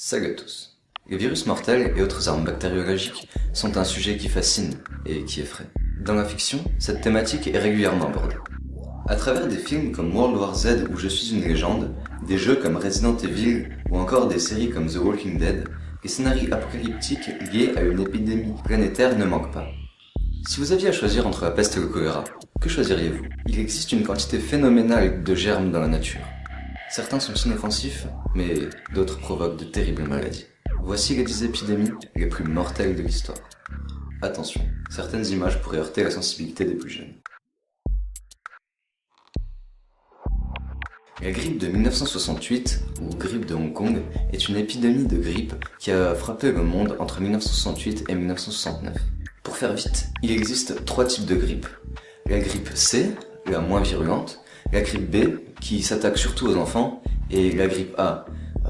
Salut à tous. Les virus mortels et autres armes bactériologiques sont un sujet qui fascine et qui effraie. Dans la fiction, cette thématique est régulièrement abordée. À travers des films comme World War Z ou Je suis une légende, des jeux comme Resident Evil ou encore des séries comme The Walking Dead, les scénarios apocalyptiques liés à une épidémie planétaire ne manquent pas. Si vous aviez à choisir entre la peste et le choléra, que choisiriez-vous? Il existe une quantité phénoménale de germes dans la nature. Certains sont inoffensifs, mais d'autres provoquent de terribles maladies. Voici les 10 épidémies les plus mortelles de l'histoire. Attention, certaines images pourraient heurter la sensibilité des plus jeunes. La grippe de 1968, ou grippe de Hong Kong, est une épidémie de grippe qui a frappé le monde entre 1968 et 1969. Pour faire vite, il existe 3 types de grippe. La grippe C, la moins virulente, la grippe B, qui s'attaque surtout aux enfants, et la grippe A,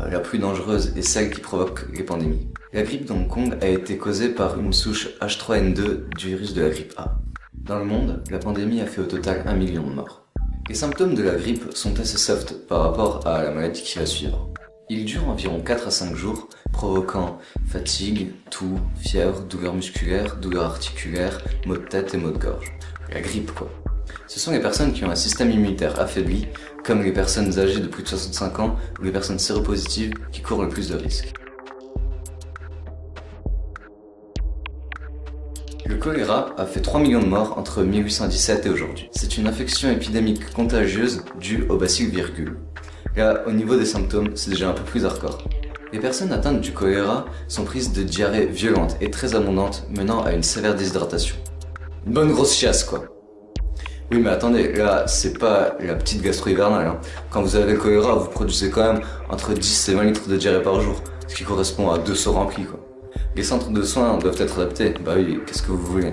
la plus dangereuse et celle qui provoque les pandémies. La grippe de Hong Kong a été causée par une souche H3N2 du virus de la grippe A. Dans le monde, la pandémie a fait au total 1 million de morts. Les symptômes de la grippe sont assez soft par rapport à la maladie qui va suivre. Ils durent environ 4 à 5 jours, provoquant fatigue, toux, fièvre, douleurs musculaires, douleurs articulaires, maux de tête et maux de gorge. La grippe quoi. Ce sont les personnes qui ont un système immunitaire affaibli, comme les personnes âgées de plus de 65 ans ou les personnes séropositives qui courent le plus de risques. Le choléra a fait 3 millions de morts entre 1817 et aujourd'hui. C'est une infection épidémique contagieuse due au bacille virgule. Là, au niveau des symptômes, c'est déjà un peu plus hardcore. Les personnes atteintes du choléra sont prises de diarrhées violentes et très abondantes, menant à une sévère déshydratation. Une bonne grosse chiasse quoi. Oui mais attendez, là c'est pas la petite gastro-hivernale. Hein. Quand vous avez le choléra, vous produisez quand même entre 10 et 20 litres de diarrhée par jour, ce qui correspond à 2 seaux remplis quoi. Les centres de soins doivent être adaptés, bah oui, qu'est-ce que vous voulez.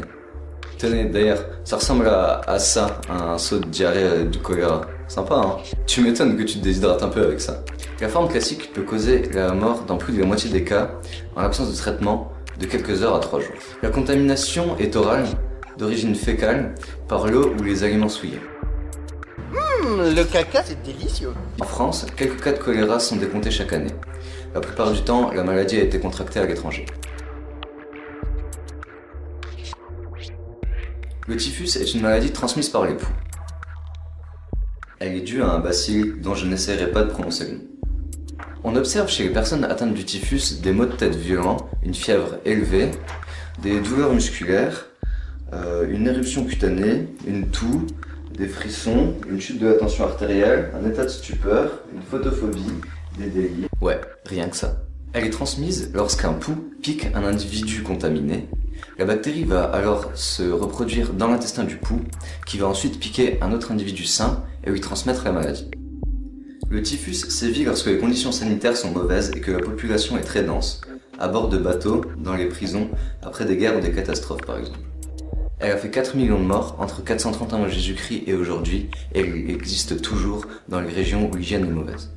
Tenez, d'ailleurs, ça ressemble à ça, un seau de diarrhée du choléra. Sympa hein. Tu m'étonnes que tu te déshydrates un peu avec ça. La forme classique peut causer la mort dans plus de la moitié des cas, en l'absence de traitement, de quelques heures à 3 jours. La contamination est orale, d'origine fécale, par l'eau ou les aliments souillés. Le caca c'est délicieux. En France, quelques cas de choléra sont décomptés chaque année. La plupart du temps, la maladie a été contractée à l'étranger. Le typhus est une maladie transmise par les poux. Elle est due à un bacille dont je n'essaierai pas de prononcer le nom. On observe chez les personnes atteintes du typhus des maux de tête violents, une fièvre élevée, des douleurs musculaires, une éruption cutanée, une toux, des frissons, une chute de la tension artérielle, un état de stupeur, une photophobie, des délires. Ouais, rien que ça. Elle est transmise lorsqu'un poux pique un individu contaminé. La bactérie va alors se reproduire dans l'intestin du poux, qui va ensuite piquer un autre individu sain et lui transmettre la maladie. Le typhus sévit lorsque les conditions sanitaires sont mauvaises et que la population est très dense, à bord de bateaux, dans les prisons, après des guerres ou des catastrophes par exemple. Elle a fait 4 millions de morts entre 430 avant Jésus-Christ et aujourd'hui, et elle existe toujours dans les régions où l'hygiène est mauvaise.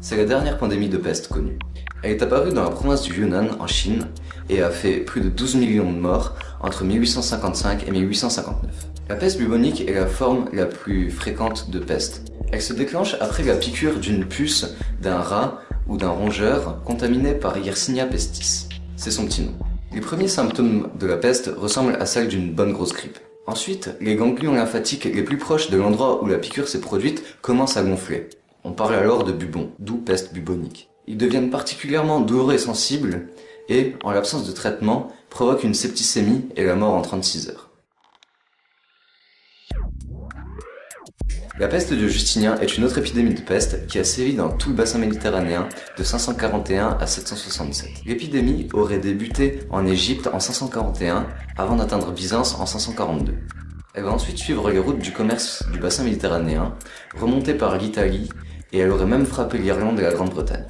C'est la dernière pandémie de peste connue. Elle est apparue dans la province du Yunnan, en Chine, et a fait plus de 12 millions de morts entre 1855 et 1859. La peste bubonique est la forme la plus fréquente de peste. Elle se déclenche après la piqûre d'une puce, d'un rat ou d'un rongeur contaminé par Yersinia pestis. C'est son petit nom. Les premiers symptômes de la peste ressemblent à celles d'une bonne grosse grippe. Ensuite, les ganglions lymphatiques les plus proches de l'endroit où la piqûre s'est produite commencent à gonfler. On parle alors de bubons, d'où peste bubonique. Ils deviennent particulièrement douloureux et sensibles et, en l'absence de traitement, provoquent une septicémie et la mort en 36 heures. La peste de Justinien est une autre épidémie de peste qui a sévi dans tout le bassin méditerranéen de 541 à 767. L'épidémie aurait débuté en Égypte en 541 avant d'atteindre Byzance en 542. Elle va ensuite suivre les routes du commerce du bassin méditerranéen, remonter par l'Italie et elle aurait même frappé l'Irlande et la Grande-Bretagne.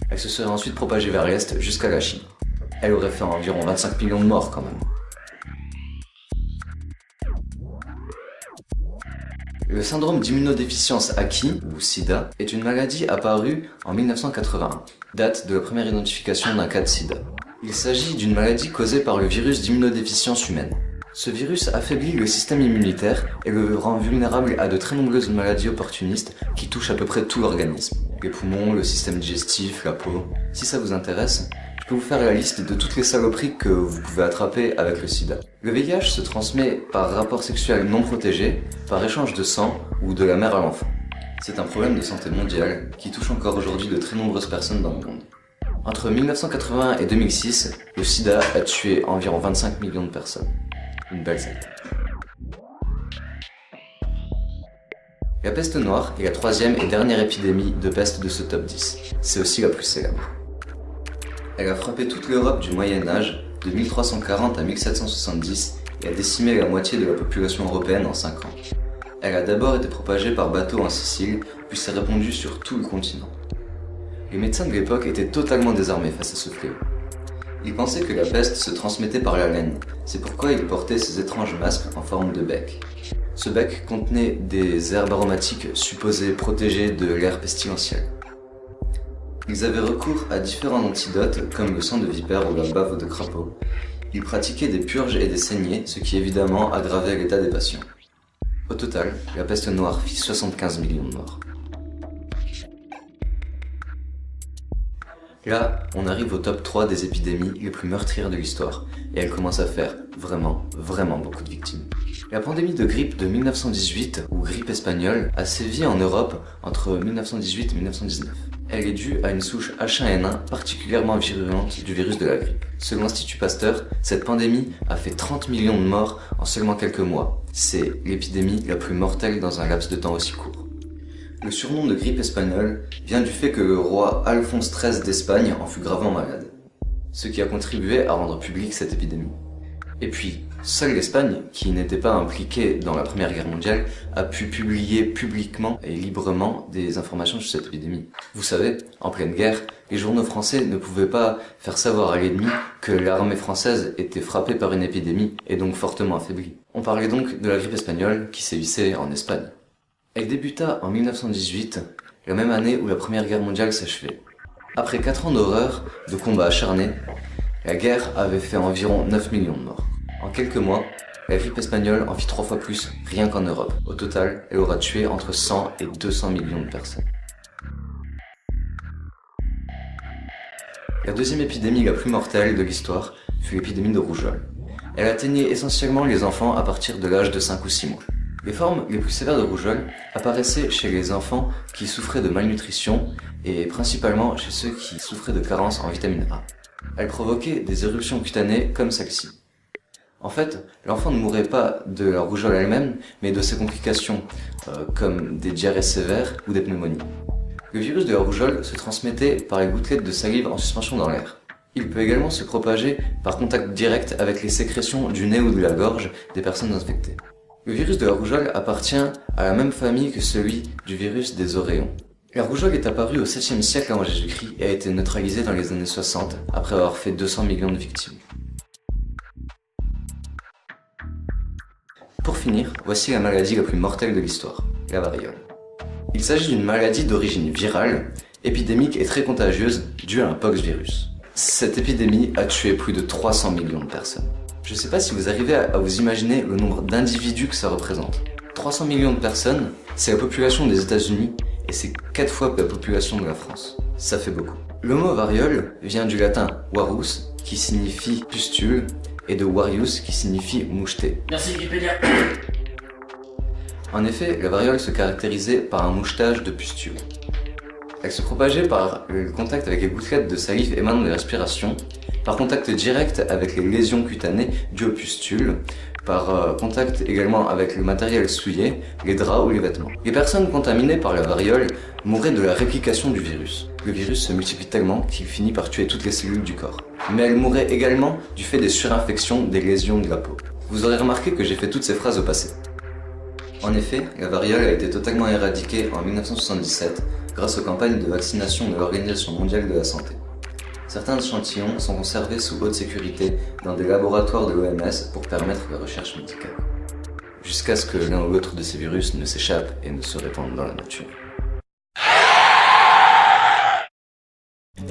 Elle se serait ensuite propagée vers l'Est jusqu'à la Chine. Elle aurait fait environ 25 millions de morts quand même. Le syndrome d'immunodéficience acquis, ou SIDA, est une maladie apparue en 1981, date de la première identification d'un cas de SIDA. Il s'agit d'une maladie causée par le virus d'immunodéficience humaine. Ce virus affaiblit le système immunitaire et le rend vulnérable à de très nombreuses maladies opportunistes qui touchent à peu près tout l'organisme. Les poumons, le système digestif, la peau. Si ça vous intéresse, je peux vous faire la liste de toutes les saloperies que vous pouvez attraper avec le sida. Le VIH se transmet par rapport sexuel non protégé, par échange de sang ou de la mère à l'enfant. C'est un problème de santé mondial qui touche encore aujourd'hui de très nombreuses personnes dans le monde. Entre 1980 et 2006, le sida a tué environ 25 millions de personnes. Une belle salle. La peste noire est la troisième et dernière épidémie de peste de ce top 10. C'est aussi la plus célèbre. Elle a frappé toute l'Europe du Moyen-Âge, de 1340 à 1770, et a décimé la moitié de la population européenne en 5 ans. Elle a d'abord été propagée par bateau en Sicile, puis s'est répandue sur tout le continent. Les médecins de l'époque étaient totalement désarmés face à ce fléau. Ils pensaient que la peste se transmettait par la laine, c'est pourquoi ils portaient ces étranges masques en forme de bec. Ce bec contenait des herbes aromatiques supposées protéger de l'air pestilentiel. Ils avaient recours à différents antidotes comme le sang de vipère ou la bave de crapaud. Ils pratiquaient des purges et des saignées, ce qui évidemment aggravait l'état des patients. Au total, la peste noire fit 75 millions de morts. Là, on arrive au top 3 des épidémies les plus meurtrières de l'histoire, et elle commence à faire vraiment beaucoup de victimes. La pandémie de grippe de 1918, ou grippe espagnole, a sévi en Europe entre 1918 et 1919. Elle est due à une souche H1N1 particulièrement virulente du virus de la grippe. Selon l'Institut Pasteur, cette pandémie a fait 30 millions de morts en seulement quelques mois. C'est l'épidémie la plus mortelle dans un laps de temps aussi court. Le surnom de grippe espagnole vient du fait que le roi Alphonse XIII d'Espagne en fut gravement malade, ce qui a contribué à rendre publique cette épidémie. Et puis, seule l'Espagne, qui n'était pas impliquée dans la Première Guerre mondiale, a pu publier publiquement et librement des informations sur cette épidémie. Vous savez, en pleine guerre, les journaux français ne pouvaient pas faire savoir à l'ennemi que l'armée française était frappée par une épidémie et donc fortement affaiblie. On parlait donc de la grippe espagnole qui sévissait en Espagne. Elle débuta en 1918, la même année où la Première Guerre mondiale s'achevait. Après 4 ans d'horreur, de combats acharnés, la guerre avait fait environ 9 millions de morts. En quelques mois, la grippe espagnole en fit 3 fois plus, rien qu'en Europe. Au total, elle aura tué entre 100 et 200 millions de personnes. La deuxième épidémie la plus mortelle de l'histoire fut l'épidémie de rougeole. Elle atteignait essentiellement les enfants à partir de l'âge de 5 ou 6 mois. Les formes les plus sévères de rougeole apparaissaient chez les enfants qui souffraient de malnutrition et principalement chez ceux qui souffraient de carences en vitamine A. Elle provoquait des éruptions cutanées comme celle-ci. En fait, l'enfant ne mourait pas de la rougeole elle-même, mais de ses complications, comme des diarrhées sévères ou des pneumonies. Le virus de la rougeole se transmettait par les gouttelettes de salive en suspension dans l'air. Il peut également se propager par contact direct avec les sécrétions du nez ou de la gorge des personnes infectées. Le virus de la rougeole appartient à la même famille que celui du virus des oréons. La rougeole est apparue au 7e siècle avant Jésus-Christ et a été neutralisée dans les années 60 après avoir fait 200 millions de victimes. Pour finir, voici la maladie la plus mortelle de l'histoire, la variole. Il s'agit d'une maladie d'origine virale, épidémique et très contagieuse due à un poxvirus. Cette épidémie a tué plus de 300 millions de personnes. Je ne sais pas si vous arrivez à vous imaginer le nombre d'individus que ça représente. 300 millions de personnes, c'est la population des États-Unis et c'est 4 fois la population de la France. Ça fait beaucoup. Le mot variole vient du latin varus, qui signifie pustule, et de varius, qui signifie moucheté. Merci Wikipédia. En effet, la variole se caractérisait par un mouchetage de pustules. Elle se propageait par le contact avec les gouttelettes de salive émanant des respirations, par contact direct avec les lésions cutanées dues aux pustules, par contact également avec le matériel souillé, les draps ou les vêtements. Les personnes contaminées par la variole mouraient de la réplication du virus. Le virus se multiplie tellement qu'il finit par tuer toutes les cellules du corps. Mais elles mouraient également du fait des surinfections, des lésions de la peau. Vous aurez remarqué que j'ai fait toutes ces phrases au passé. En effet, la variole a été totalement éradiquée en 1977 grâce aux campagnes de vaccination de l'Organisation mondiale de la santé. Certains échantillons sont conservés sous haute sécurité dans des laboratoires de l'OMS pour permettre la recherche médicale, jusqu'à ce que l'un ou l'autre de ces virus ne s'échappe et ne se répande dans la nature.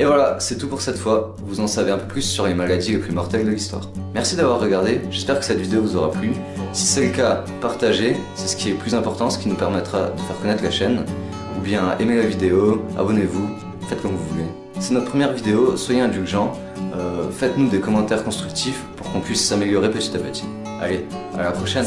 Et voilà, c'est tout pour cette fois. Vous en savez un peu plus sur les maladies les plus mortelles de l'histoire. Merci d'avoir regardé, j'espère que cette vidéo vous aura plu. Si c'est le cas, partagez, c'est ce qui est le plus important, ce qui nous permettra de faire connaître la chaîne. Ou bien aimez la vidéo, abonnez-vous, faites comme vous voulez. C'est notre première vidéo, soyez indulgents, faites-nous des commentaires constructifs pour qu'on puisse s'améliorer petit à petit. Allez, à la prochaine.